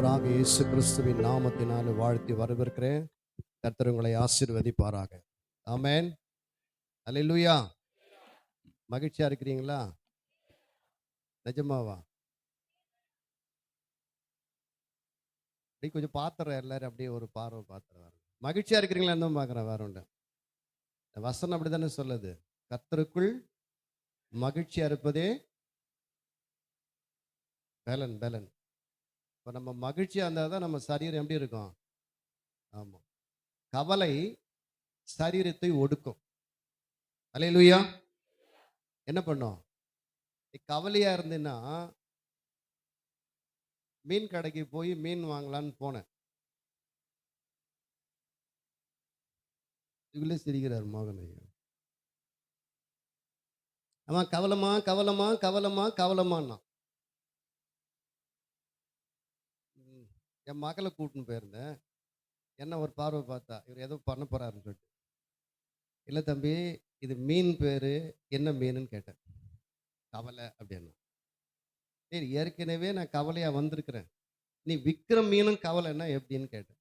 ஆண்டவராக இயேசு கிறிஸ்துவின் நாமத்தினால் வாழ்த்தி வரவேற்கிறேன். கர்த்தர் உங்களை ஆசீர்வதிப்பாராக. ஆமென். அல்லேலூயா. மகிழ்ச்சியா இருக்கிறீங்களா? நிஜமாவா? அப்படி கொஞ்சம் பாத்திரம் எல்லாரும் அப்படியே ஒரு பார்வை பாத்திரம். மகிழ்ச்சியா இருக்கிறீங்களா? என்ன பார்க்குறேன் வேற ஒன்று. வசனம் அப்படித்தானே சொல்லுது. கர்த்தருக்குள் மகிழ்ச்சியா இருப்பதே பலன் பலன். இப்போ நம்ம மகிழ்ச்சியா இருந்தால் தான் நம்ம சரீரம் எப்படி இருக்கும்? ஆமாம். கவலை சரீரத்தை ஒடுக்கும். அல்லேலூயா. என்ன பண்ணும்? நீ கவலையா இருந்தீன்னா மீன் கடைக்கு போய் மீன் வாங்கலான்னு போனேன். இவங்களே சிரிக்கிறார் மோகன் ஐயா. அவன் கவலமா கவலமா கவலமா கவலமான்னா. என் மகளை கூட்டின்னு போயிருந்தேன். என்ன ஒரு பார்வை பார்த்தா இவர் ஏதோ பண்ண போறாருன்னு சொல்லிட்டு. இல்லை தம்பி, இது மீன் பேரு, என்ன மீனுன்னு கேட்டேன். கவலை அப்படின்னா. சரி, ஏற்கனவே நான் கவலையா வந்திருக்கிறேன், நீ விற்கிற மீனும் கவலைன்னா எப்படின்னு கேட்டேன்.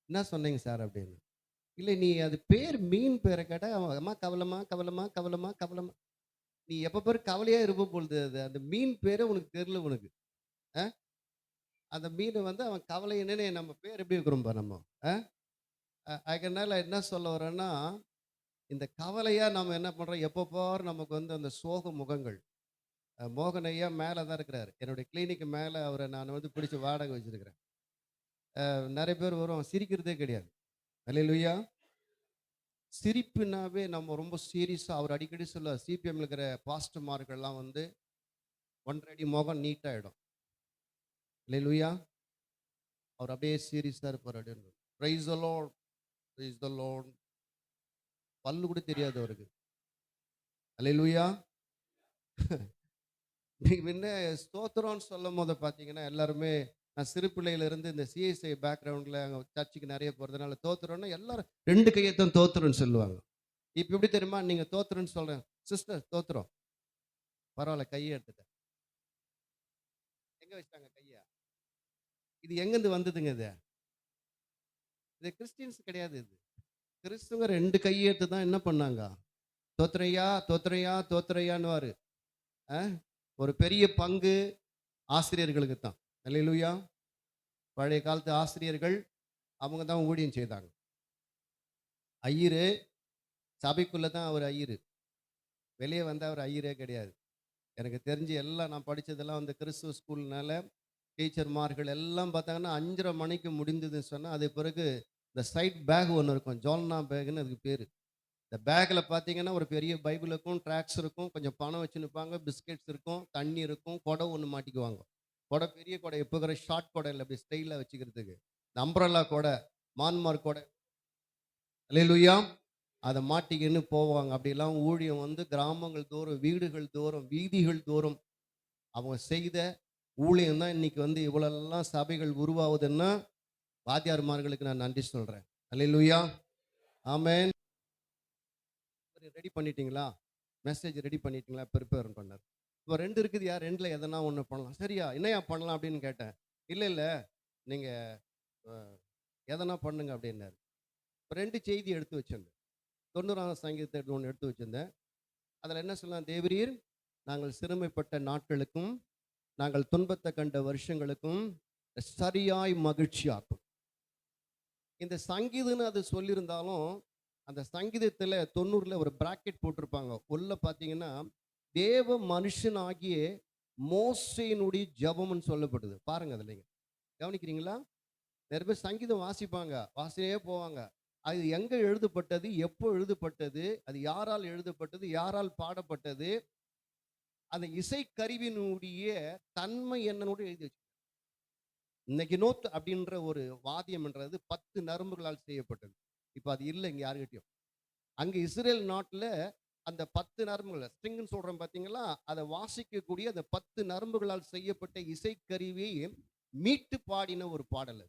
என்ன சொன்னீங்க சார் அப்படின்னு. இல்லை, நீ அது பேர் மீன் பேரை கேட்டால் அவன் அம்மா கவலமா கவலமா கவலமா கவலமா. நீ எப்போ பேர் கவலையா இருப்ப பொழுது அது அந்த மீன் பேரை உனக்கு தெரியல உனக்கு. அந்த மீன் வந்து அவன் கவலை என்னன்னு நம்ம பேர் எப்படி இருக்கிறோம்பா நம்ம. அதனால என்ன சொல்ல வரேன்னா, இந்த கவலையா நம்ம என்ன பண்றோம், எப்போ பாரு நமக்கு வந்து அந்த சோக முகங்கள். மோகன் ஐயா மேலே தான் இருக்கிறார். என்னுடைய கிளினிக்கு மேலே அவரை நான் வந்து பிடிச்சி வாடகை வச்சிருக்கிறேன். நிறைய பேர் வரும், சிரிக்கிறதே கிடையாது. அல்லேலூயா. சிரிப்புனாவே நம்ம ரொம்ப சீரியஸாக, அவர் அடிக்கடி சொல்ல சிபிஎம் இருக்கிற பாஸ்டர்மார்கள்லாம் வந்து 1.5 அடி முகம் நீட்டாகிடும். அல்லேலூயா. அவர் அப்படியே சீரியஸாக இருப்பார். அப்படின்னு price the Lord, price the Lord. பல்லு கூட தெரியாது அவருக்கு. அல்லேலூயா. முன்ன ஸ்தோத்திரம்னு சொல்லும் போது பார்த்தீங்கன்னா எல்லாருமே, நான் சிறு பிள்ளையிலேருந்து இந்த சிஎஸ்ஐ பேக்ரவுண்டில் அங்கே சர்ச்சுக்கு நிறைய போகிறதுனால தோத்துறோன்னா எல்லாரும் 2 கையத்தான் தோத்துறோன்னு சொல்லுவாங்க. இப்போ எப்படி தெரியுமா, நீங்கள் தோத்துறோன்னு சொல்கிறேன் சிஸ்டர், தோத்துறோம் பரவாயில்ல, கையை எடுத்துட்டேன். எங்கே வச்சிட்டாங்க கையா? இது எங்கேருந்து வந்ததுங்க? இது கிறிஸ்டியன்ஸ் கிடையாது. இது கிறிஸ்துவங்க 2 கையை எடுத்து தான் என்ன பண்ணாங்க, தோத்துறையா தோத்துறையா தோத்துறையான்னு. ஒரு பெரிய பங்கு ஆசிரியர்களுக்கு தான். அல்லேலூயா. பழைய காலத்து ஆசிரியர்கள் அவங்க தான் ஊழியம் செய்தாங்க. ஐயரு சபைக்குள்ளே தான் அவர் ஐயரு, வெளியே வந்தால் அவர் ஐயரே கிடையாது. எனக்கு தெரிஞ்சு எல்லாம் நான் படித்ததெல்லாம் வந்து கிறிஸ்துவ ஸ்கூல்னால டீச்சர்மார்கள் எல்லாம் பார்த்தாங்கன்னா 5:30 மணிக்கு முடிந்ததுன்னு சொன்னால், அது பிறகு இந்த சைட் பேக் ஒன்று இருக்கும், ஜோல்னா பேக்குன்னு அதுக்கு பேர். இந்த பேக்கில் பார்த்தீங்கன்னா ஒரு பெரிய பைபிள் இருக்கும், ட்ராக்ஸ் இருக்கும், கொஞ்சம் பணம் வச்சு நிற்பாங்க, பிஸ்கெட்ஸ் இருக்கும், தண்ணி இருக்கும், குடை ஒன்று மாட்டிக்குவாங்க. குடை பெரிய குடை, எப்போ இருக்கிற ஷார்ட் குடை இல்லை, அப்படி ஸ்டைலாக வச்சுக்கிறதுக்கு. இந்த அம்ப்ரல்லா குடை, மான்மார்க் குடை. அல்லேலூயா. அதை மாட்டிக்கின்னு போவாங்க. அப்படிலாம் ஊழியம் வந்து கிராமங்கள் தோறும், வீடுகள் தோறும், வீதிகள் தோறும் அவங்க செய்த ஊழியம் தான் இன்னைக்கு வந்து இவ்வளோலாம் சபைகள் உருவாகுதுன்னா வாத்தியார்மார்களுக்கு நான் நன்றி சொல்கிறேன். அல்லேலூயா. ஆமென். ரெடி பண்ணிட்டீங்களா? மெசேஜ் ரெடி பண்ணிட்டீங்களா? ப்ரிப்பேர் பண்ணார். இப்போ 2 இருக்குது, யார் 2ல் எதனா ஒன்று பண்ணலாம். சரியா, என்னையா பண்ணலாம் அப்படின்னு கேட்டேன். இல்லை இல்லை, நீங்கள் எதனா பண்ணுங்க அப்படின்னாரு. இப்போ 2 செய்தி எடுத்து வச்சிருந்தேன். 90ஆம் சங்கீதத்தை ஒன்று எடுத்து வச்சிருந்தேன். அதில் என்ன சொல்லலாம், தேவரீர் நாங்கள் சிறுமைப்பட்ட நாட்களுக்கும் நாங்கள் துன்பத்தை கண்ட வருஷங்களுக்கும் சரியாய் மகிழ்ச்சியாக்கும். இந்த சங்கீதம்னு அது சொல்லியிருந்தாலும் அந்த சங்கீதத்தில் 90ல் ஒரு பிராக்கெட் போட்டிருப்பாங்க. உள்ள பார்த்தீங்கன்னா தேவ மனுஷனாகிய மோசேயினுடைய ஜெபம்னு சொல்லப்படுது. பாருங்க, அதில் நீங்கள் கவனிக்கிறீங்களா? நிறைய பேர் சங்கீதம் வாசிப்பாங்க, வாசியே போவாங்க. அது எங்கே எழுதப்பட்டது, எப்போ எழுதப்பட்டது, அது யாரால் எழுதப்பட்டது, யாரால் பாடப்பட்டது, அந்த இசைக்கருவியினுடைய தன்மை என்னன்னு எழுதி வச்சு. இன்னைக்கு நோத் அப்படின்ற ஒரு வாத்தியம் என்றது 10 நரம்புகளால் செய்யப்பட்டது. இப்போ அது இல்லை இங்கே யாருக்கிட்டையும். அங்கே இஸ்ரேல் நாட்டில் அந்த 10 நரம்புகள் ஸ்ட்ரிங்னு சொல்கிறோம் பார்த்தீங்களா, அதை வாசிக்கக்கூடிய அந்த 10 நரம்புகளால் செய்யப்பட்ட இசைக்கருவியை மீட்டு பாடின ஒரு பாடல்.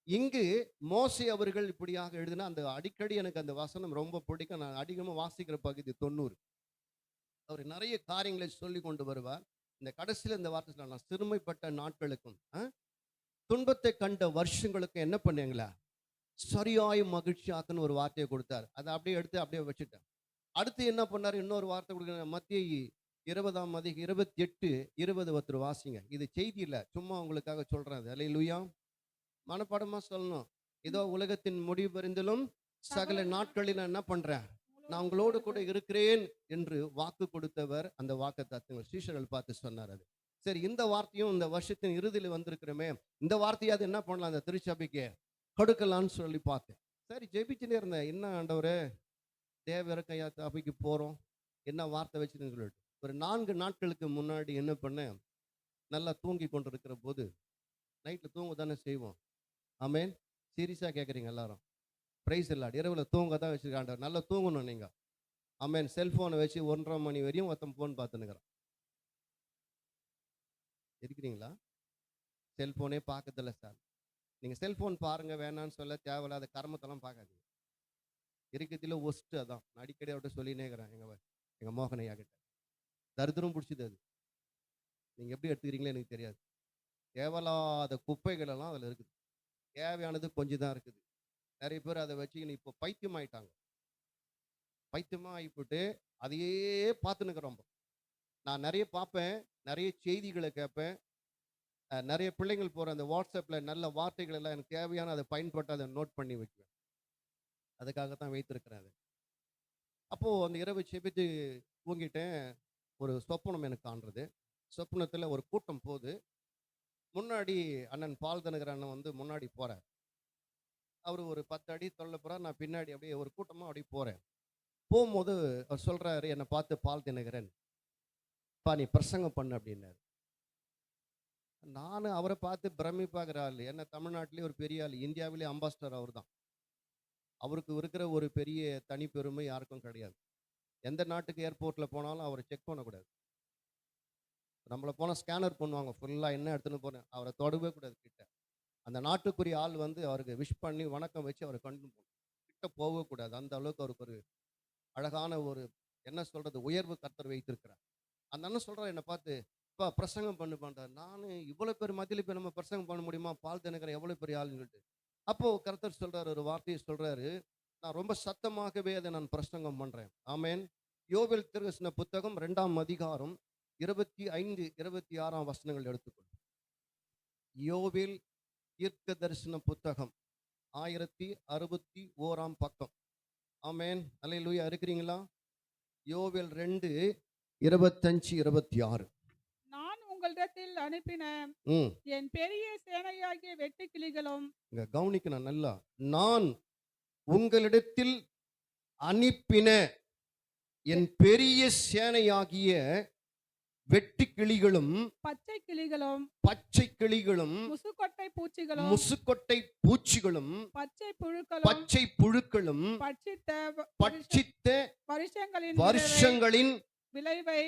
இங்கு மோசே அவர்கள் இப்படியாக எழுதினா, அந்த அடிக்கடி எனக்கு அந்த வசனம் ரொம்ப பிடிக்கும். நான் அதிகமாக வாசிக்கிற பகுதி 90. அவர் நிறைய காரியங்களை சொல்லி கொண்டு வருவார். இந்த கடைசியில் இந்த வார்த்தை சொல்லலாம், சிறுமைப்பட்ட நாட்களுக்கும் துன்பத்தை கண்ட வருஷங்களுக்கு என்ன பண்ணீங்களா, சரியாய் மகிழ்ச்சி ஆக்குன்னு ஒரு வார்த்தையை கொடுத்தாரு. அதை அப்படியே எடுத்து அப்படியே வச்சுட்டேன். அடுத்து என்ன பண்ணாரு, இன்னொரு வார்த்தை கொடுக்குற, மத்தேயு 20:28, 20 ஒருத்தர் வாசிங்க. இது செய்தி இல்ல, சும்மா உங்களுக்காக சொல்றேன். அது அல்லேலூயா. மனப்பாடமா சொல்லணும். இதோ உலகத்தின் முடிவு பரிந்திலும் சகல நாட்களில் நான் என்ன பண்றேன், நான் உங்களோடு கூட இருக்கிறேன் என்று வாக்கு கொடுத்தவர். அந்த வாக்கு தத்துவங்கள் சீஷர்கள் பார்த்து சொன்னார். அது சரி, இந்த வார்த்தையும் இந்த வருஷத்தின் இறுதியில் வந்திருக்கிறோமே, இந்த வார்த்தையாவது என்ன பண்ணலாம் அந்த திருச்சபைக்கு கொடுக்கலான்னு சொல்லி பார்த்தேன். சரி, ஜெபிச்சுட்டே இருந்தேன். என்ன ஆண்டவரே, தேவரக்கையா சபைக்கு போறோம், என்ன வார்த்தை வச்சுன்னு சொல்லிட்டு ஒரு 4 நாட்களுக்கு முன்னாடி என்ன பண்ணேன், நல்லா தூங்கி கொண்டிருக்கிற போது, நைட்ல தூங்க தானே செய்வோம். ஆமென். சீரியஸா கேட்குறீங்க எல்லாரும். பிரைஸ் இல்லாட். இரவுல தூங்க தான் வச்சிருக்காண்டவர். நல்லா தூங்கணும் நீங்க. ஆமென். செல்போனை வச்சு 1:30 மணி வரையும் ஒருத்தன் ஃபோன் பார்த்துன்னுக்குறான். இருக்கிறீங்களா? செல்போனே பார்க்கறதில்ல சார். நீங்க செல்போன் பாருங்க, வேணான்னு சொல்ல தேவையில்லாத கர்மத்தெல்லாம் பார்க்காதீங்க. இருக்கிறதுல ஒஸ்ட் அதான். நான் அடிக்கடி அவர்கிட்ட சொல்லினே இருக்கிறேன், எங்க மோகனையா கிட்ட. தரித்திரம் பிடிச்சது அது. நீங்க எப்படி எடுத்துக்கிறீங்களோ எனக்கு தெரியாது. தேவையில்லாத குப்பைகள் எல்லாம் அதுல இருக்குது. தேவையானது கொஞ்சம் தான் இருக்குது. நிறைய பேர் அதை வச்சுக்கின்னு இப்போ பைத்தியம் ஆயிட்டாங்க. பைத்தியமா ஆகிப்போட்டு அதையே பார்த்துன்னுக்குறோம். நான் நிறைய பார்ப்பேன், நிறைய செய்திகளை கேட்பேன். நிறைய பிள்ளைங்கள் போற அந்த வாட்ஸ்அப்ல நல்ல வார்த்தைகள் எல்லாம் எனக்கு தேவையான அதை பயன்பட்டு அதை நோட் பண்ணி வைக்குவேன். அதுக்காகத்தான் வைத்திருக்கிறேன் அதை. அப்போ அந்த இரவு செபித்து தூங்கிட்டேன். ஒரு சொப்பனம் எனக்கு காண்றது. சொப்பனத்துல ஒரு கூட்டம் போகுது. முன்னாடி அண்ணன் பால் தனகர் அண்ணன் வந்து முன்னாடி போறார். அவர் ஒரு 10 அடி தொலைல போறார். நான் பின்னாடி அப்படியே ஒரு கூட்டமா அப்படியே போறேன். போகும்போது அவர் சொல்றாரு, என்னை பார்த்து, பால் தினகரன், பா நீ பிரசங்கம் பண்ணு அப்படின்னாரு. நான் அவரை பார்த்து பிரமிப்பாகிற ஆள். என்ன தமிழ்நாட்டிலே ஒரு பெரிய ஆள், இந்தியாவிலே அம்பாஸ்டர் அவர் தான். அவருக்கு இருக்கிற ஒரு பெரிய தனி பெருமை யாருக்கும் கிடையாது. எந்த நாட்டுக்கு ஏர்போர்ட்ல போனாலும் அவரை செக் பண்ணக்கூடாது. நம்மளை போனால் ஸ்கேனர் பண்ணுவாங்க ஃபுல்லாக, என்ன எடுத்துன்னு போறேன், அவரை தொடவே கூடாது கிட்ட. அந்த நாட்டுக்குரிய ஆள் வந்து அவருக்கு விஷ் பண்ணி வணக்கம் வச்சு அவரை கண்டு போகணும். கிட்ட போகவே கூடாது. அந்த அளவுக்கு அவருக்கு ஒரு அழகான ஒரு, என்ன சொல்றது, உயர்வு கர்த்தர் வைத்திருக்கிறார். அந்த அண்ணன் சொல்றாரு என்னை பார்த்து, இப்போ பிரசங்கம் பண்ணு பண்றாரு. நான் இவ்வளோ பேர் மத்தியில் இப்போ நம்ம பிரசங்கம் பண்ண முடியுமா, பால் தினகரன் எவ்வளோ பெரிய ஆளுன்னு சொல்லிட்டு. அப்போ கர்த்தர் சொல்றாரு, ஒரு வார்த்தையை சொல்றாரு, நான் ரொம்ப சத்தமாகவே அதை நான் பிரசங்கம் பண்றேன். ஆமென். யோவேல் தீர்க்கதரிசன புத்தகம் 2ஆம் அதிகாரம் 25, 26 வசனங்கள் எடுத்துக்கொள். யோவேல் தீர்க்க தரிசன புத்தகம் 1061 பக்கம். ஆமென். அல்லேலூயா. இருக்கிறீங்களா? யோவேல் 2, 25, 26. நான் உங்களிடத்தில் அனுப்பின என் பெரிய சேனையாகிய வெட்டுக்கிளிகளும். இங்க கவனிக்கணும் நல்லா. நான் உங்களிடத்தில் அனுப்பின என் பெரிய சேனையாகிய வெட்டு கிளிகளும் பச்சை கிளிகளும் பச்சை கிளிகளும் முசுக்கொட்டை பூச்சிகளும் முசுக்கொட்டை பூச்சிகளும் பச்சை புழுக்களும் பச்சை புழுக்களும் பட்சித்த வருஷங்களின் விளைவை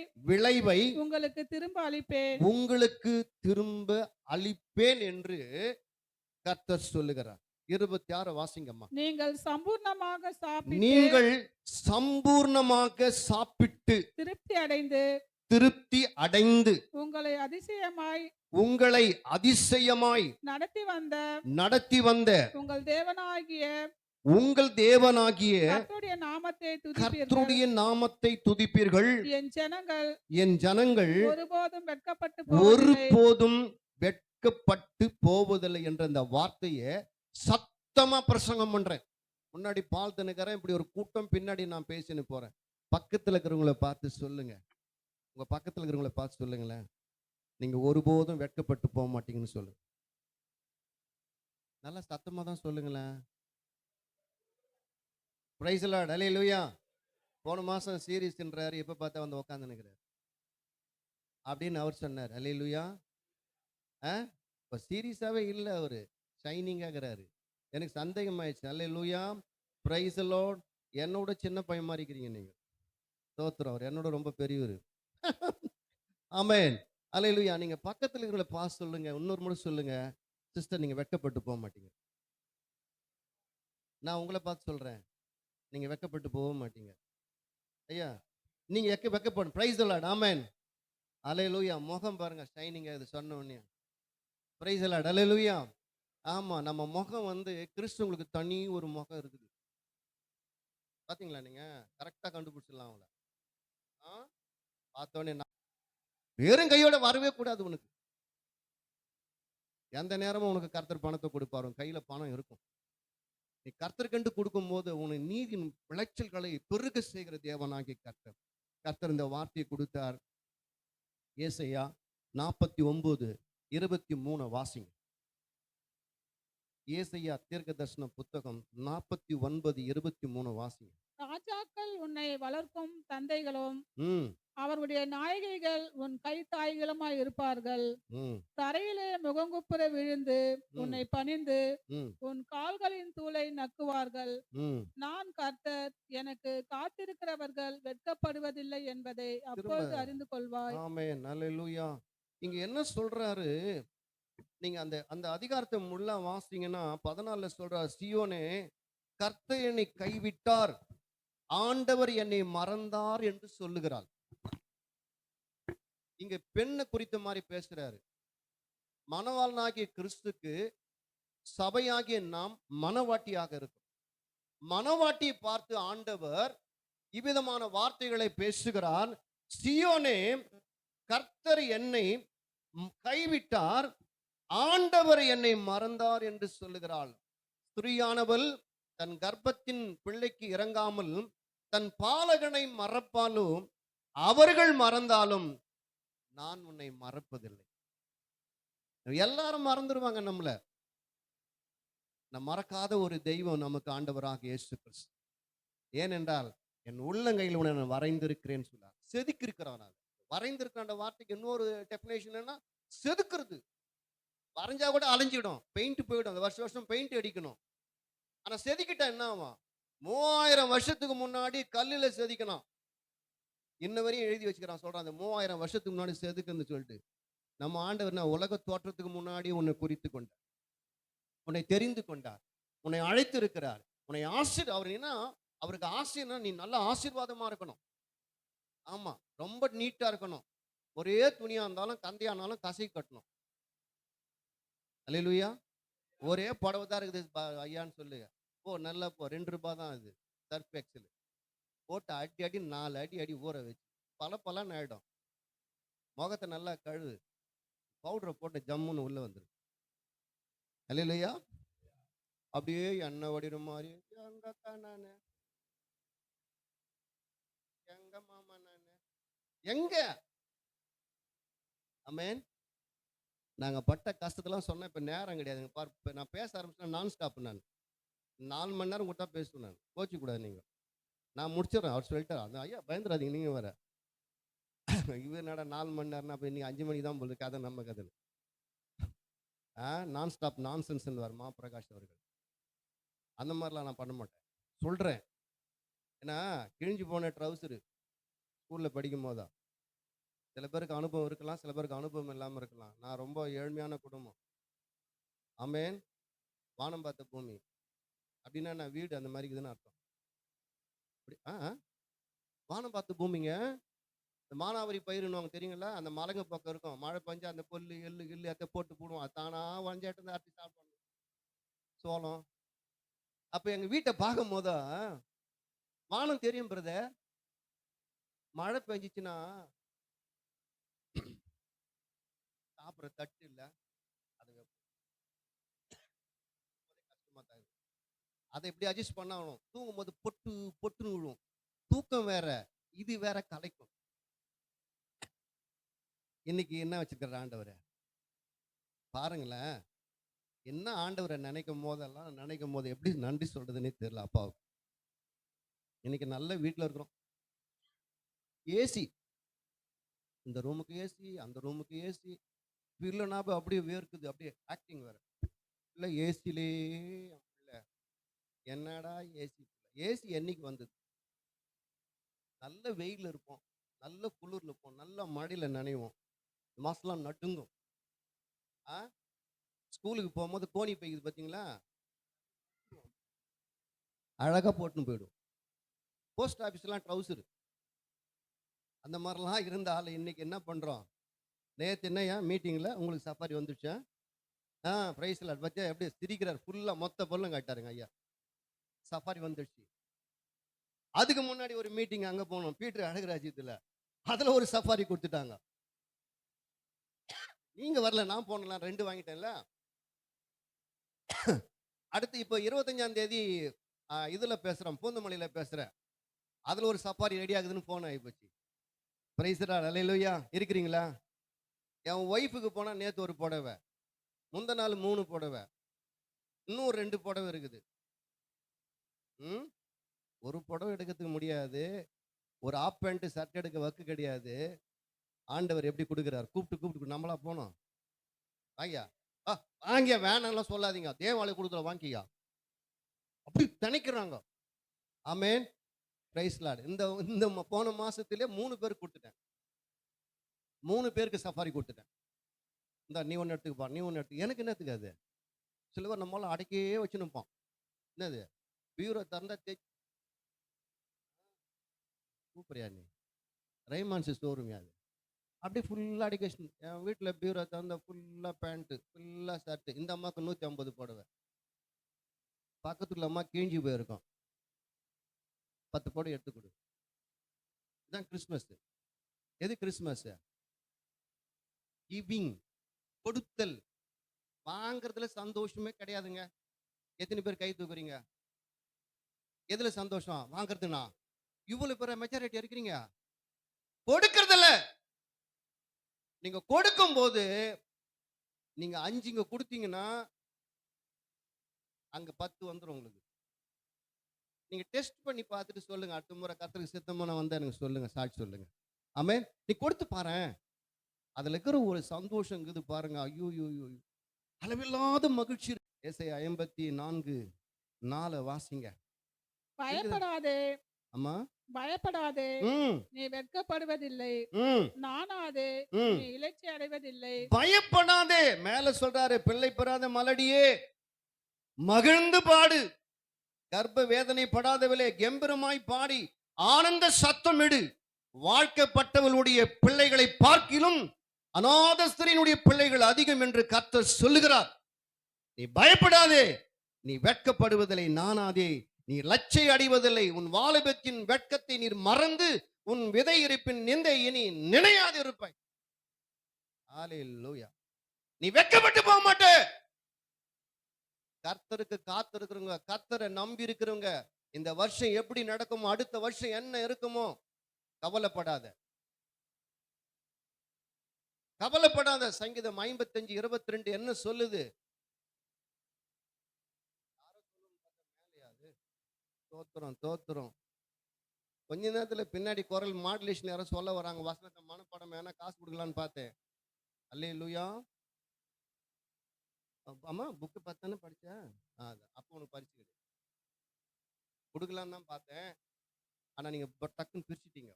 உங்களுக்கு திரும்ப அளிப்பேன் என்று கர்த்தர் சொல்லுகிறார். 26 வாசிங்கம்மா. நீங்கள் சம்பூர்ணமாக சாப்பிட்டு திருப்தி அடைந்து உங்களை அதிசயமாய் நடத்தி வந்த உங்கள் தேவனாகிய கர்த்தருடைய நாமத்தை துதிப்பீர்கள். என் ஜனங்கள் ஒருபோதும் வெட்கப்பட்டு போவதில்லை என்ற அந்த வார்த்தையை சத்தமா பிரசங்கம் பண்றேன். முன்னாடி பால் தினகரன் இப்படி ஒரு கூட்டம், பின்னாடி நான் பேசின்னு போறேன். பக்கத்துல இருக்கிறவங்களை பார்த்து சொல்லுங்க, உங்க பக்கத்துல இருக்கிறவங்களை பார்த்து சொல்லுங்களேன், நீங்க ஒருபோதும் வெட்கப்பட்டு போக மாட்டீங்கன்னு சொல்லுங்க. நல்லா சத்தமா தான் சொல்லுங்களேன். Praise the Lord. அல்லேலூயா. போன மாசம் சீரியஸ்ன்றாரு, எப்ப பார்த்தா வந்து உட்கார்ந்து நிற்கிறார் அப்படின்னு அவர் சொன்னார். அல்லேலூயா. இப்போ சீரியஸாவே இல்லை, அவரு ஷைனிங்காகிறாரு. எனக்கு சந்தேகம் ஆயிடுச்சு. அல்லேலூயா. Praise the Lord. என்னோட சின்ன பையன் மாதிரி இருக்கிறீங்க நீங்க. தோத்துறோம், அவர் என்னோட ரொம்ப பெரியவர். ஆமென். அல்லேலூயா. நீங்க பக்கத்துல இருக்கிற பாஸ் சொல்லுங்க, இன்னொரு முறை சொல்லுங்க, சிஸ்டர் நீங்க வெட்கப்பட்டு போக மாட்டீங்க. நான் உங்களை பார்த்து சொல்றேன், நீங்க வெட்கப்பட்டு போக மாட்டீங்க. ஐயா நீங்க வெட்கப்படும். Price the Lord. ஆமென். அல்லேலூயா. முகம் பாருங்க ஷைனிங்கா இது சொன்ன உடனே. Praise the Lord. அல்லேலூயா. ஆமா, நம்ம முகம் வந்து கிறிஸ்துவங்களுக்கு தனி ஒரு முகம் இருக்குது. பாத்தீங்களா நீங்க? கரெக்டா கண்டுபிடிச்சிடலாம் அவங்கள. ஆ பார்த்தோன்னே வெறும் கையோட வரவே கூடாது உனக்கு. எந்த நேரமும் உனக்கு கர்த்தர் பணத்தை கொடுப்பாரு. உன் கையில பணம் இருக்கும். நீ கர்த்தருக்கென்று கொடுக்கும்போது உன்னை நீதியின் விளைச்சல்களை பெருக செய்கிற தேவனாகிய கர்த்தர். கர்த்தர் இந்த வார்த்தையை கொடுத்தார். ஏசாயா 49:23 வாசிங்க. ஏசாயா தீர்க்கதரிசன புத்தகம் 49:23 வாசிங்க. ராஜாக்கள் உன்னை வளர்க்கும் தந்தைகளும் ம் அவருடைய நாயகிகள் உன் கைத்தாய்களுமாய் இருப்பார்கள். ம் தரையிலே முகங்குப்புற விழுந்து ம் உன்னை பணிந்து ம் உன் கால்களின் தூளை நக்குவார்கள். ம் நான் கர்த்தர், எனக்கு காத்திருக்கிறவர்கள் வெட்கப்படுவதில்லை என்பதை அப்பொழுது திரும்ப அறிந்து கொள்வாய். ஆமென். அல்லேலூயா. இங்க என்ன சொல்றாரு? நீங்க அந்த அந்த அதிகாரத்தை முள்ள வாசிங்கன்னா 14 சொல்றார், சீயோனே கர்த்தர் என்னை கைவிட்டார், ஆண்டவர் என்னை மறந்தார் என்று சொல்லுகிறாள். இங்க பெண்ணை குறித்த மாதிரி பேசுறாரு. மணவாளனாகிய கிறிஸ்துக்கு சபையாகிய நாம் மணவாட்டியாக இருக்கும். மணவாட்டியை பார்த்து ஆண்டவர் இவ்விதமான வார்த்தைகளை பேசுகிறார். சீயோனே கர்த்தர் என்னை கைவிட்டார், ஆண்டவர் என்னை மறந்தார் என்று சொல்லுகிறாள். ஸ்திரீயானவள் தன் கர்ப்பத்தின் பிள்ளைக்கு இறங்காமல் தன் பாலகனை மறப்பாலும் அவர்கள் மறந்தாலும் நான் உன்னை மறப்பதில்லை. எல்லாரும் மறந்துடுவாங்க நம்மள. மறக்காத ஒரு தெய்வம் நமக்கு ஆண்டவராக இயேசு கிறிஸ்து. ஏனென்றால் என் உள்ளங்கையில் உன்னை நான் வரைந்திருக்கிறேன்னு சொன்னார். செதுக்கிருக்கிறான். வரைந்திருக்கிற வார்த்தைக்கு இன்னொரு டெஃபினேஷன் என்ன? செதுக்குறது. வரைஞ்சா கூட அலைஞ்சிடும், பெயிண்ட் போயிடும். அந்த வருஷம் வருஷம் பெயிண்ட் அடிக்கணும். ஆனா செதுக்கிட்டா என்ன ஆகும்? 3000 வருஷத்துக்கு முன்னாடி கல்லுல செதுக்கணும். இன்ன வரையும் எழுதி வச்சுக்கிறான். சொல்றான் அந்த 3000 வருஷத்துக்கு முன்னாடி செதுக்குன்னு சொல்லிட்டு. நம்ம ஆண்டவர் நான் உலக தோற்றத்துக்கு முன்னாடி உன்னை குறித்து கொண்டார், உன்னை தெரிந்து கொண்டார், உன்னை அழைத்து இருக்கிறார், உன்னை அவர் என்ன, அவருக்கு ஆசைன்னா நீ நல்ல ஆசீர்வாதமா இருக்கணும். ஆமா, ரொம்ப நீட்டா இருக்கணும். ஒரே துணியா இருந்தாலும் கந்தையானாலும் கசை கட்டணும். அல்லேலூயா. ஒரே புடவை தான் இருக்குது ஐயான்னு சொல்லுங்க. நல்லா 2 ரூபாய் தான் அது. சர்ஃப் எக்ஸல் போட்டு அடி அடி 4 அடி அடி ஊற வச்சு பலன்னு ஆயிடும். முகத்தை நல்லா கழுவு, பவுடரை போட்டு ஜம்முன்னு உள்ள வந்துடும். அல்லேலூயா. அப்படியே எண்ணெய் வடிகிற மாதிரி, எங்கக்கா நானு, எங்க மாமா நானு, எங்க அமேன். நாங்க பட்ட கஷ்டத்தெல்லாம் சொன்னேன். இப்ப நேரம் கிடையாதுங்க. இப்ப நான் பேச ஆரம்பிச்சேன். நான் ஸ்டாப். நான் 4 மணி நேரம் கொடுத்தா பேசுவேன். நான் கோச்சிக்க கூடாது. நீங்க நான் முடிச்சிடறேன். அவர் சொல்லிட்டார். அந்த ஐயா பயந்துடாதீங்க. நீங்க வேற இவர் என்னடா 4 மணி நேரம்னா அப்ப இன்னைக்கு 5 மணிக்கு தான் போகுது கதை, நம்ம கதை. நான் ஸ்டாப் நான்சென்ஸ் மா பிரகாஷ் அவர்கள். அந்த மாதிரிலாம் நான் பண்ண மாட்டேன். சொல்றேன். ஏன்னா கிழிஞ்சு போன ட்ரௌசரு ஸ்கூல்ல படிக்கும் போதா. சில பேருக்கு அனுபவம் இருக்கலாம், சில பேருக்கு அனுபவம் இல்லாமல் இருக்கலாம். நான் ரொம்ப ஏழ்மையான குடும்பம். ஆமேன். வானம் பார்த்த பூமி அப்படின்னா நான் வீடு அந்த மாதிரி இருக்குதுன்னு அர்த்தம். அப்படி வானம் பார்த்த பூமிங்க. இந்த மானாவரி பயிருன்னு தெரியுங்களா? அந்த மலைங்க பக்கம் இருக்கும். மழை பெஞ்சா அந்த கொல்லு எள்ளு கில்லு எத்த போட்டு போடுவோம். அது தானா வஞ்சாட்டு அரைச்சி சாப்பிடணும். சோளம். அப்போ எங்கள் வீட்டை பார்க்கும் போதா வானம் தெரியும் பிரதர். மழை பெஞ்சிச்சுன்னா சாப்பிட்ற தட்டு இல்லை, அது கஷ்டமா தான் இருக்கு. அதை எப்படி அட்ஜஸ்ட் பண்ண ஆகணும். தூங்கும் போது பொட்டுன்னு விழுவும். தூக்கம் வேற, இது வேற கலைக்கும். இன்னைக்கு என்ன வச்சிருக்கிற ஆண்டவரை பாருங்களேன். என்ன ஆண்டவரை நினைக்கும் போது எப்படி நன்றி சொல்றதுன்னே தெரியல அப்பாவுக்கு. இன்னைக்கு நல்ல வீட்டில் இருக்கிறோம். ஏசி, இந்த ரூமுக்கு ஏசி, அந்த ரூமுக்கு ஏசி. இல்லைனா அப்படியே வேர்க்குது, அப்படியே ஆக்டிங் வேற. இல்லை ஏசிலே இல்லை. என்னடா ஏசி? ஏசி என்னைக்கு வந்தது? நல்ல வெயில் இருப்போம், நல்ல குளிர்ல இருப்போம், நல்ல மழையில நனைவோம், மாசம்லாம் நட்டுங்கும். ஸ்கூலுக்கு போகும்போது கோணி பைக்குது பார்த்தீங்களா, அழகா போட்டுன்னு போயிடும். போஸ்ட் ஆஃபீஸ்லாம் ட்ரௌசரு. அந்த மாதிரிலாம் இருந்த ஆள் இன்னைக்கு என்ன பண்றோம்? நேற்று என்னையா மீட்டிங்கில் உங்களுக்கு சஃபாரி வந்துடுச்சா? Praise Lord. பத்தியா எப்படி சிரிக்கிறார், ஃபுல்லா மொத்த பொருளும் காட்டாருங்க ஐயா. சஃபாரி வந்துடுச்சு. அதுக்கு முன்னாடி ஒரு மீட்டிங் அங்க போனோம், பீட்டர் அழகுராஜ்யத்துல. அதுல ஒரு சஃபாரி கொடுத்துட்டாங்க. நீங்க வரல, நான் போனலாம், 2 வாங்கிட்டேன்ல. அடுத்து இப்போ 25ஆம் தேதி இதுல பேசுறோம், பூந்தமல்லியில பேசுறேன். அதுல ஒரு சஃபாரி ரெடி ஆகுதுன்னு போன் ஆயிப்போச்சு. பிரைஸ் லார்ட், அல்லேலூயா. இருக்கிறீங்களா? என் ஒய்ஃபுக்கு போனா நேத்து ஒரு புடவை, முந்த நாள் 3 புடவை, இன்னும் 2 புடவை இருக்குது. ஒரு புடவை எடுக்கிறதுக்கு முடியாது, ஒரு ஆப் பேண்ட் ஷர்ட் எடுக்க வக்கு கிடையாது. ஆண்டவர் எப்படி கொடுக்குறார், கூப்பிட்டு கூப்பிட்டு நம்மளா போனோம். ஐயா வாங்கிய வேணாம்லாம் சொல்லாதீங்க, தேவாலய கொடுத்துல வாங்கியா அப்படி நினைக்கிறாங்க. ஆமென், பிரைஸ் லார்ட். இந்த இந்த போன மாசத்திலே 3 பேருக்கு கொடுத்துட்டேன். 3 பேருக்கு சஃபாரி கொடுத்துட்டேன். இந்த நீ ஒன்று எடுத்துக்கப்பா, நீ ஒன்று எடுத்து. எனக்கு என்னத்துக்கு அது? சிலவர் நம்மளால அடக்கியே வச்சு நிற்பான். என்னது பியூரோ திறந்தா சூப்பரியா நீ ரைமான்ஸ் ஸ்டோரும் அது அப்படியே ஃபுல்லாக அடிக்கேஷன். என் வீட்டில் பியூரோ திறந்த ஃபுல்லாக பேண்ட்டு, ஃபுல்லாக ஷர்ட்டு. இந்த அம்மாவுக்கு 150 புடவை. பக்கத்துல அம்மா கிழிஞ்சி போயிருக்கோம். 10 புடவை எடுத்து கொடு. இதுதான் கிறிஸ்மஸ். எது கிறிஸ்மஸ்? கிவிங், கொடுத்தல். வாங்குறதுல சந்தோஷமே கிடையாதுங்க. எத்தனை பேர் கை தூக்குறீங்க? எதுல சந்தோஷம்? வாங்குறதுனா? இவ்வளவு பேர் மெஜாரிட்டி இருக்கிறீங்க. கொடுக்கறதில்ல. நீங்க கொடுக்கும் போது நீங்க 5 இங்க கொடுத்தீங்கன்னா அங்க 10 வந்துடும் உங்களுக்கு. நீங்க டெஸ்ட் பண்ணி பார்த்துட்டு சொல்லுங்க. அடுத்த முறை கர்த்தருக்கு சித்தமா நான் வந்தா எனக்கு சொல்லுங்க, சாட்சி சொல்லுங்க. ஆமென். நீ கொடுத்து பாரு, அதுல இருக்கிற ஒரு சந்தோஷம் இருக்குது பாருங்க. ஐயோ ஐயோ, அளவில்லாத மகிழ்ச்சி. ஏசாயா 54:4 வாசிங்க. பயப்படாதே, அம்மா பயப்படாதே, நீ வெட்கப்படுவதில்லை, நானாதே, நீ இளைச்சி அடைவதில்லை. பயப்படாதே. மேல சொல்றாரு, பிள்ளை பெறாத மலடியே மகிழ்ந்து பாடு, கர்ப்ப வேதனை படாதவளே கெம்பீரமாய் பாடி ஆனந்த சத்தமிடு. வாழ்க்கப்பட்டவளுடைய பிள்ளைகளை பார்க்கிலும் அநாத ஸ்திரீனுடைய பிள்ளைகள் அதிகம் என்று கர்த்தர் சொல்லுகிறார். நீ பயப்படாதே, நீ வெட்கப்படுவதில்லை, நானாதே, நீ லட்சை அடைவதில்லை. உன் வாலிபத்தின் வெட்கத்தை நீர் மறந்து உன் விதை இருப்பின் நிந்தை இனி நினையாது இருப்பாய். ஹல்லேலூயா. நீ வெட்கப்பட்டு போக மாட்டே. கர்த்தருக்கு காத்திருக்கிறவங்க, கர்த்தரை நம்பி இருக்கிறவங்க, இந்த வருஷம் எப்படி நடக்குமோ, அடுத்த வருஷம் என்ன இருக்குமோ, கவலைப்படாத, கவலைப்படாத. சங்கீதம் 55:22 என்ன சொல்லுது? தோத்துறோம் தோத்துறோம். கொஞ்ச நேரத்துல பின்னாடி குரல் மாடுலேஷன் யாரோ சொல்ல வராங்க, வசனத்தை மனப்படம் வேணா காசு கொடுக்கலான்னு பார்த்தேன். அல்லேலூயா. ஆமா, புக்கு பார்த்தானே படிச்சேன். அப்போ உனக்கு பரிசு கொடுக்கலான்னு தான் பார்த்தேன். ஆனா நீங்க டக்குன்னு பிரிச்சுட்டீங்க.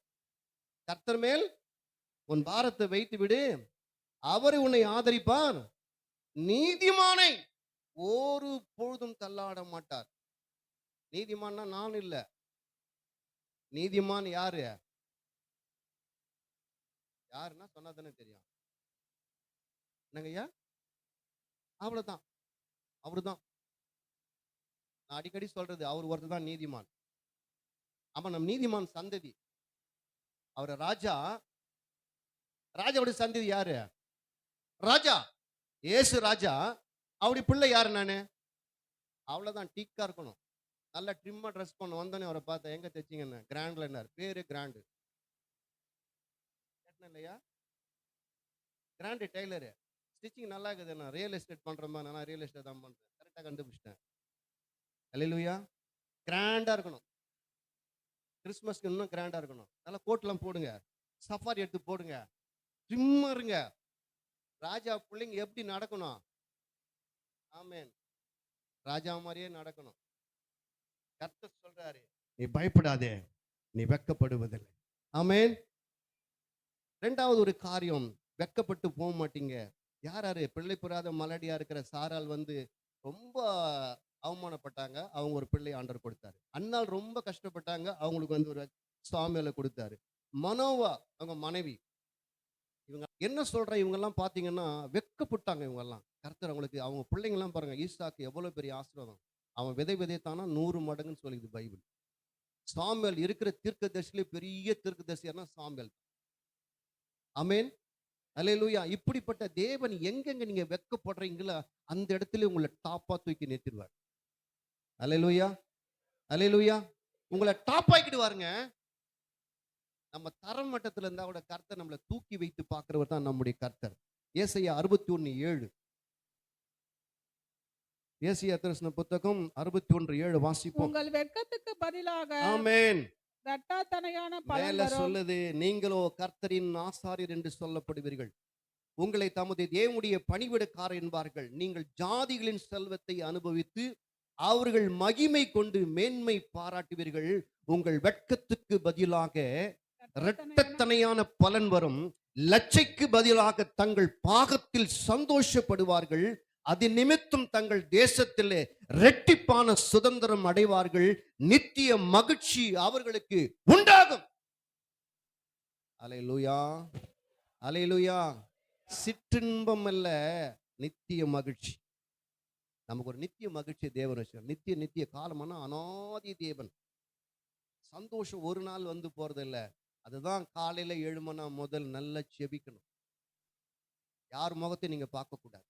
கர்த்தர் மேல் உன் பாரத்தை வைத்து விடு, அவர் உன்னை ஆதரிப்பார். நீதிமானை ஒரு பொழுதும் தள்ளாட மாட்டார். நீதிமான்னா நான் இல்ல. நீதிமான் யாரு? யாருன்னா சொன்னா தானே தெரியும். என்னங்கய்யா? அவ்வளவுதான், அவருதான். நான் அடிக்கடி சொல்றது, அவர் ஒருத்தர் தான் நீதிமான். ஆமா, நம் நீதிமான் சந்ததி. அவர் ராஜா. ராஜாவுடைய சந்ததி யாரு? ராஜா ஏசு ராஜா. அவருடைய பிள்ளை யாரு? நானு. அவ்வளவுதான். டீக்கா இருக்கணும், நல்லா ட்ரிம்மா ட்ரெஸ் பண்ண. வந்தோடனே அவரை பார்த்தேன், எங்க தைச்சிங்கன்னு. கிராண்ட்ல என்ன பேரு? கிராண்டு இல்லையா? Grand tailor. ஸ்டிச்சிங் நல்லா இருக்குது. நான் ரியல் எஸ்டேட் பண்றேன், நான் ரியல் எஸ்டேட் தான் பண்றேன். கரெக்டாக கண்டுபிடிச்சிட்டேன். அல்லேலூயா. கிராண்டா இருக்கணும். கிறிஸ்மஸ்க்கு இன்னும் கிராண்டா இருக்கணும். நல்லா கோட்லாம் போடுங்க, சஃபாரி எடுத்து போடுங்க, ட்ரிம்மா இருங்க. ராஜா பிள்ளைங்க எப்படி நடக்கணும்? ஆமென். ராஜா மாதிரியே நடக்கணும். கர்த்தர் சொல்றாரு, நீ பயப்படாதே, நீ வெட்கப்படுவதில்லை. ஆமென். 2வது ஒரு காரியம், வெட்கப்பட்டு போக மாட்டீங்க. யாரு? பிள்ளை பெறாத மலடியா இருக்கிற சாரால் வந்து ரொம்ப அவமானப்பட்டாங்க. அவங்க ஒரு பிள்ளை ஆண்டவர் கொடுத்தாரு. அன்னாள் ரொம்ப கஷ்டப்பட்டாங்க. அவங்களுக்கு வந்து ஒரு சாமியால கொடுத்தாரு. மனோவா அவங்க மனைவி. இவங்க என்ன சொல்ற, இவங்க எல்லாம் பாத்தீங்கன்னா வெட்கப்பட்டாங்க. இவங்க எல்லாம் கர்த்தர் அவங்களுக்கு, அவங்க பிள்ளைங்க எல்லாம் பாருங்க, ஈசாக்கு எவ்வளவு பெரிய ஆசீர்வாதம். அவன் விதைத்தானா 100 மடங்குன்னு சொல்லுது பைபிள். சாமுவேல் இருக்கிற தீர்க்கதரிசியிலே பெரிய தீர்க்கதரிசியானா சாமுவேல். ஆமென். அல்லேலூயா. இப்படிப்பட்ட தேவன் எங்கெங்க நீங்க வெட்கப்படுறீங்களோ அந்த இடத்துல உங்களை டாப்பா தூக்கி நிறுத்திடுவார். அல்லேலூயா. அல்லேலூயா. உங்களை டாப் ஆக்கிடுவாருங்க. நம்ம தரம் மட்டத்துல இருந்தா கூட கர்த்தர் நம்மளை தூக்கி வைத்து பார்க்கிறவர் தான் நம்முடைய கர்த்தர். ஏசாயா 61:7. ஏசாயா தரிசன புத்தகம் 61:7 வாசிப்போம். உங்கள் வெட்கத்துக்கு பதிலாக ஆமென். இரட்டாத்தனையான பலன் மேல வரும். சொல்லுது, நீங்களோ கர்த்தரின் ஆசாரியர் என்று சொல்லப்படுவீர்கள். உங்களை தமது தேவனுடைய பணிவிடக்காரர் என்பார்கள். நீங்கள் ஜாதிகளின் செல்வத்தை அனுபவித்து அவர்கள் மகிமை கொண்டு மேன்மை பாராட்டுவீர்கள். உங்கள் வெட்கத்துக்கு பதிலாக இரட்டத்தனையான பலன் வரும். லட்சைக்கு பதிலாக தங்கள் பாகத்தில் சந்தோஷப்படுவார்கள். அது நிமித்தம் தங்கள் தேசத்திலே இரட்டிப்பான சுதந்திரம் அடைவார்கள். நித்திய மகிழ்ச்சி அவர்களுக்கு உண்டாகும். அல்லேலூயா. அல்லேலூயா. சிற்றின்பம் அல்ல, நித்திய மகிழ்ச்சி. நமக்கு ஒரு நித்திய மகிழ்ச்சி தேவன் வச்சார். நித்திய காலமான அனாதி தேவன். சந்தோஷம் ஒரு நாள் வந்து போறது இல்ல. அதுதான் காலையில எழுமனா முதல் நல்லா செபிக்கணும். யார் முகத்தை நீங்க பார்க்க கூடாது.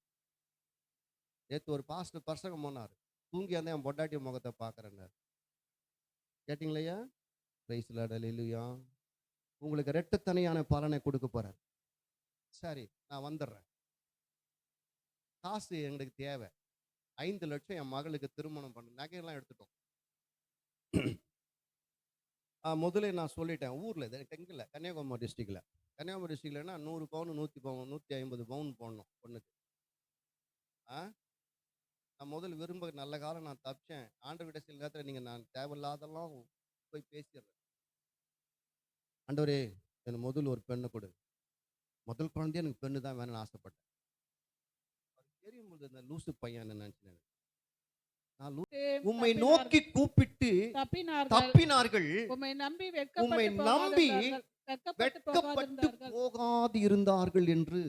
நேற்று ஒரு பாஸ்டர் பிரசங்கம் போனார். தூங்கி அந்த என் பொண்டாட்டி முகத்தை பார்க்கறேன்னாரு. கேட்டீங்களையா? Price Lord. அல்லேலூயா. உங்களுக்கு இரட்டத்தனையான பலனை கொடுக்க போறார். சரி, நான் வந்துடுறேன். காசு எங்களுக்கு தேவை. 5 லட்சம் என் மகளுக்கு திருமணம் பண்ண, நகையெல்லாம் எடுத்துட்டோம். முதல்ல நான் சொல்லிட்டேன். ஊர்ல இது எனக்கு இல்லை, கன்னியாகுமரி டிஸ்ட்ரிக்ட்ல. கன்னியாகுமரி டிஸ்ட்ரிக்ட்லன்னா 100 பவுன் 100 பவுன் 150 பவுன் போடணும் பொண்ணுக்கு. நான் முதல் விரும்ப நல்ல காலம் நான் தப்பிச்சேன். ஆண்டவர்கிட்ட சில நேரத்தில் நீங்க நான் தேவையில்லாதெல்லாம் போய் பேசிடுறேன். ஆண்டவரே எனக்கு முதல் ஒரு பெண்ணை கொடு. முதல் குழந்தைய எனக்கு பெண்ணு தான் வேணும்னு ஆசைப்பட்டேன். தெரியும் போது இந்த லூசு பையன் என்ன நினைச்சேன். நான் உம்மை நோக்கி கூப்பிட்டு தப்பினார்கள். உம்மை நம்பி வெட்கப்பட்டு போகாது இருந்தார்கள் என்று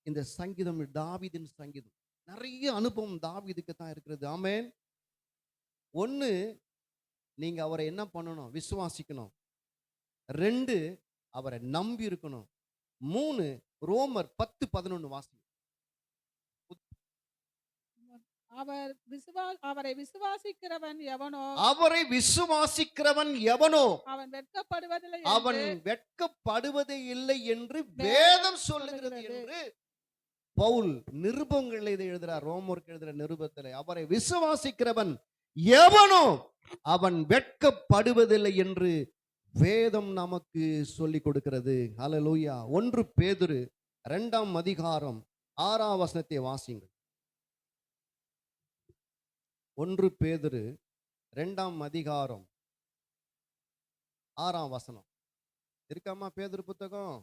இந்த சங்கீதம் தாவீதின் சங்கீதம். நிறைய அனுபவம் தாவீதுக்கு தான் இருக்கிறது. ஆமென். ஒண்ணு, நீங்க அவரை என்ன பண்ணணும்? விசுவாசிக்கணும். 2, அவரை நம்பி இருக்கணும். 3, ரோமர் 10:11 வாசி. அவரை விசுவாசிக்கிறவன் எவனோ அவன் வெட்கப்படுவதில்லை அவன் வெட்கப்படுவதே இல்லை என்று வேதம் சொல்லுகிறது என்று பவுல் நிருபங்களை எழுதுறார். ரோமருக்கு எழுதுற நிருபத்தில் அவரை விசுவாசிக்கிறவன் எவனோ அவன் வெட்கப்படுவதில்லை என்று வேதம் நமக்கு சொல்லிக் கொடுக்கிறது. ஹல்லேலூயா. 1 பேதுரு 2ஆம் அதிகாரம் 6ஆம் வசனத்தை வாசியுங்கள். 1 பேதுரு 2ஆம் அதிகாரம் 6ஆம் வசனம். இருக்காமா பேதுரு புத்தகம்?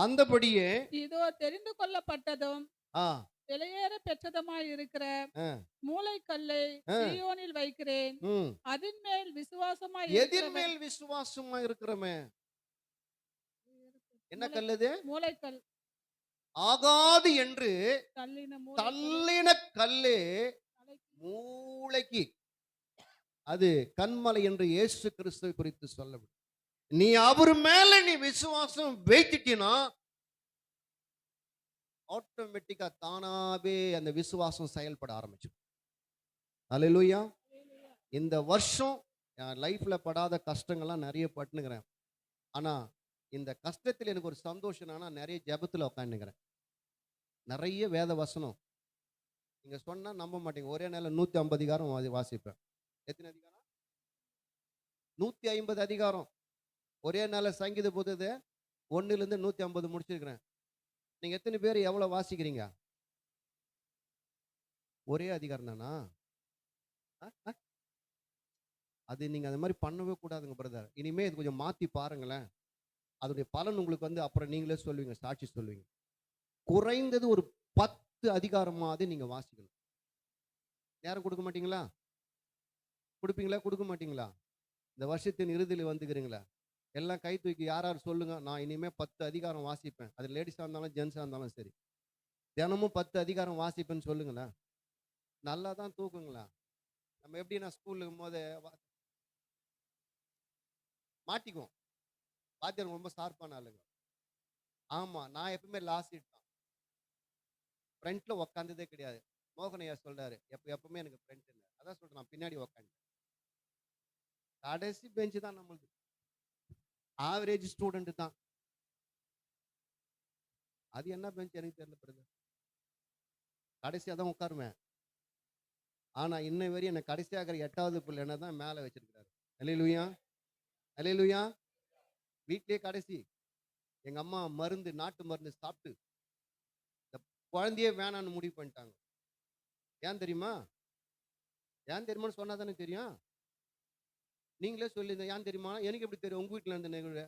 அந்தபடியே இதோ தெரிந்து கொள்ளப்பட்டதும் விலையேற பெற்றதுமாய் இருக்கிற மூலைக்கல்லை சீயோனில் வைக்கிறேன். அதன் மேல் விசுவாசமாய் எதின் மேல் விசுவாசமாய் இருக்கிறமே. என்ன கல்லுது? மூலைக்கல். ஆகாது என்று தள்ளின கல்லே மூளைக்கு. அது கன்மலை என்று இயேசு கிறிஸ்துவை குறித்து சொல்லப்படும். நீ அவர் மேல நீ விசுவாசம் வைத்துட்டினா ஆட்டோமேட்டிக்கா தானாவே அந்த விசுவாசம் செயல்பட ஆரம்பிச்சு. அல்லேலூயா. இந்த வருஷம் என் லைஃப்ல படாத கஷ்டங்கள்லாம் நிறைய பட்டுனுக்கிறேன். ஆனா இந்த கஷ்டத்தில் எனக்கு ஒரு சந்தோஷம். ஆனா நிறைய ஜெபத்துல உட்காந்துக்கிறேன். நிறைய வேத வசனம் நீங்க சொன்னா நம்ப மாட்டீங்க. ஒரே நாள் 150 அதிகாரம் வாசிப்பேன். எத்தனை அதிகாரம்? 150 அதிகாரம் ஒரே நாள். சங்கீத புத்தகத்தை 1லிருந்து 150 முடிச்சிருக்கிறேன். நீங்க எத்தனை பேர் எவ்வளவு வாசிக்கிறீங்க? ஒரே அதிகாரம் தானா? அது நீங்க அந்த மாதிரி பண்ணவே கூடாதுங்க பிரதர். இனிமே இது கொஞ்சம் மாத்தி பாருங்களேன். அதோடைய பலன் உங்களுக்கு வந்து அப்புறம் நீங்களே சொல்லுவீங்க, சாட்சி சொல்லுவீங்க. குறைந்தது ஒரு 10 அதிகாரமாவது நீங்க வாசிக்கணும். நேரம் கொடுக்க மாட்டீங்களா? கொடுப்பீங்களா? கொடுக்க மாட்டீங்களா? இந்த வருஷத்தின் இறுதியில் வந்துக்கிறீங்களா? எல்லாம் கை தூக்கி யார் யார் சொல்லுங்க, நான் இனிமே 10 அதிகாரம் வாசிப்பேன். அது லேடிஸா இருந்தாலும் ஜென்ஸா இருந்தாலும் சரி. தினமும் 10 அதிகாரம் வாசிப்பேன்னு சொல்லுங்களேன். நல்லா தான் தூக்குங்களா. நம்ம எப்படின்னா ஸ்கூலுக்கும் போது மாட்டிக்குவோம். வாத்தியார் ரொம்ப ஷார்ப்பான ஆளுங்க. ஆமா, நான் எப்பவுமே லாஸ்ட் சீட் தான். ஃப்ரண்ட்ல உட்காந்ததே கிடையாது. மோகனையா சொல்றாரு, எப்பவுமே எனக்கு ஃப்ரண்ட் இல்ல. அதான் சொல்றேன், நான் பின்னாடி உட்காந்துட்டேன். கடைசி பெஞ்ச் தான் நம்மளுது. ஆவரேஜ் ஸ்டூடெண்ட் தான். அது என்ன பெஞ்ச் எனக்கு தெரியல பிரதர். கடைசியா தான் உட்காருவேன். ஆனா இன்ன வரையும் என்ன கடைசியா இருக்கிற 8வது பிள்ளைன்னா தான் மேல வச்சிருக்கிறாரு. அல்லேலூயா, அல்லேலூயா. வீட்லயே கடைசி. எங்க அம்மா மருந்து, நாட்டு மருந்து சாப்பிட்டு இந்த குழந்தையே வேணான்னு முடிவு பண்ணிட்டாங்க. ஏன் தெரியுமா? ஏன் தெரியுமான்னு சொன்னா தானே தெரியும். நீங்களே சொல்லிருந்த ஏன் தெரியுமா? எனக்கு எப்படி தெரியும்? உங்க வீட்டுல இருந்த நிகழ்வு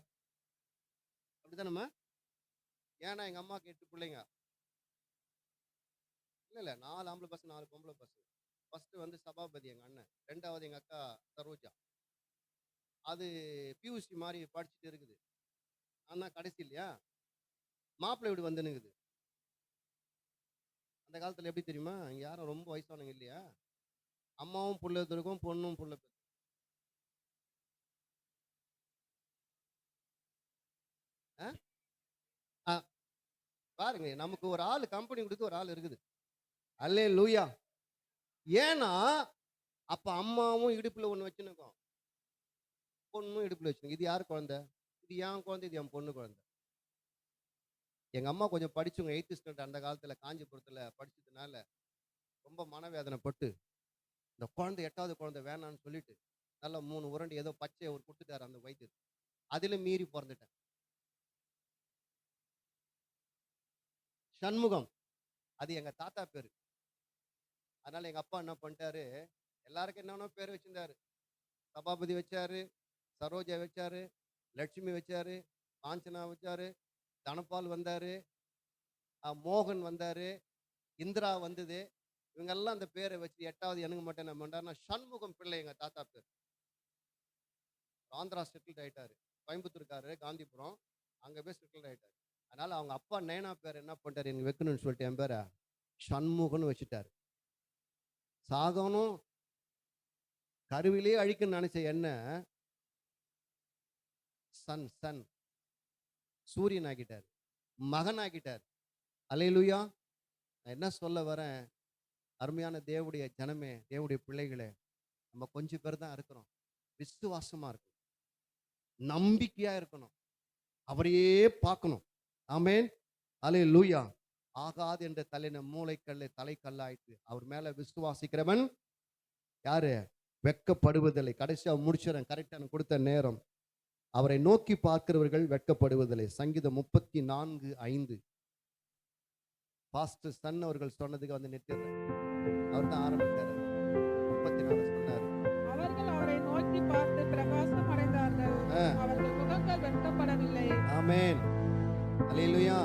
அப்படித்தானம்மா? ஏன்னா எங்க அம்மாக்கு 8 பிள்ளைங்க. இல்ல 4 ஆம்பளை பசங்க, 4 பொம்பளை பசங்க. ஃபர்ஸ்ட் வந்து சபாபதி எங்க அண்ணன். 2வது எங்க அக்கா சரோஜா. அது பியூசி மாதிரி படிச்சுட்டு இருக்குது. ஆனா கடைசி இல்லையா? மாப்பிள்ளை வீடு வந்துனுக்குது. அந்த காலத்துல எப்படி தெரியுமா? இங்க யாரும் ரொம்ப வயசானவங்க இல்லையா? அம்மாவும் புள்ள பெத்துக்கும், பொண்ணும் புள்ள பெத்துக்கும். ஆ? ஆ, பாருங்க, நமக்கு ஒரு ஆள் கம்பெனி கொடுத்து ஒரு ஆள் இருக்குது. அல்லேலூயா. ஏன்னா அப்ப அம்மாவும் இடுப்புல ஒண்ணு வச்சுனுக்கும், பொண்ணும் இடுப்புல வச்சுனுக்கும். இது யார் குழந்தை? இது என் குழந்தை, இது என் பொண்ணு குழந்தை. எங்க அம்மா கொஞ்சம் படிச்சவங்க, 8th ஸ்டாண்டர்ட் அந்த காலத்துல காஞ்சிபுரத்துல படிச்சதுனால ரொம்ப மனவேதனைப்பட்டு இந்த குழந்தை 8வது குழந்தை வேணான்னு சொல்லிட்டு நல்லா 3 உருண்டை ஏதோ பச்சை அவர் கொடுத்துட்டாரு அந்த வைத்தியர். அதுல மீறி பிறந்துட்டேன். சண்முகம், அது எங்க தாத்தா பேரு. அதனால எங்க அப்பா என்ன பண்ணிட்டாரு, எல்லாருக்கும் என்னென்ன பேர் வச்சிருந்தாரு. சபாபதி வச்சாரு, சரோஜா வச்சாரு, லட்சுமி வச்சாரு, காஞ்சனா வச்சாரு, தனபால் வந்தாரு, மோகன் வந்தாரு, இந்திரா வந்தது. இவங்கெல்லாம் அந்த பேரை வச்சு 8வது எனக்கு மட்டும் என்ன பண்ணாருன்னா சண்முகம் பிள்ளை எங்க தாத்தா பேர். ஆந்திரா செட்டில்ட் ஆயிட்டாரு. கோயம்புத்தூர்காரரு, காந்திபுரம். அங்க போய் செட்டில்ட் ஆயிட்டாரு. அதனால அவங்க அப்பா நயனா பேர் என்ன பண்ணிட்டாரு, எனக்கு வைக்கணும்னு சொல்லிட்டு என் பேரை சண்முகன்னு வச்சுட்டாரு. சாகனும் கருவிலே அழிக்கணும்னு நினைச்ச என்ன சன் சன் சூரியன் ஆக்கிட்டார், மகன் ஆக்கிட்டார். அல்லேலூயா. நான் என்ன சொல்ல வரேன், அருமையான தேவனுடைய ஜனமே, தேவனுடைய பிள்ளைகளே, நம்ம கொஞ்சம் பேர் தான் இருக்கிறோம். விசுவாசமா இருக்கணும், நம்பிக்கையா இருக்கணும், அவரையே பார்க்கணும். ஆமென், அல்லேலூயா. ஆகாது என்ற தலையின மூளைக்கல்லை தலைக்கல்லாயிற்று. அவர் மேல விசுவாசிக்கிறவன் யாரு? வெட்கப்படுவதில்லை. கடைசியா முடிச்சிடறேன், கரெக்டான கொடுத்த நேரம். அவரை நோக்கி பார்க்கிறவர்கள் வெட்கப்படுவதில்லை. சங்கீதம் 34:5. பாஸ்டர் சன் அவர்கள் சொன்னதுக்கு வந்து நிறுத்திடுறேன். அவர் தான் ஆரம்பிச்சாரு. 34 சொன்னாரு. அவர்கள் அவரை நோக்கி பார்த்து பிரகாசம் அடைந்தார்கள். ஆ, அவர்கள் முகங்கள் வெட்கப்படவில்லை. ஆமென், அல்லேலூயா.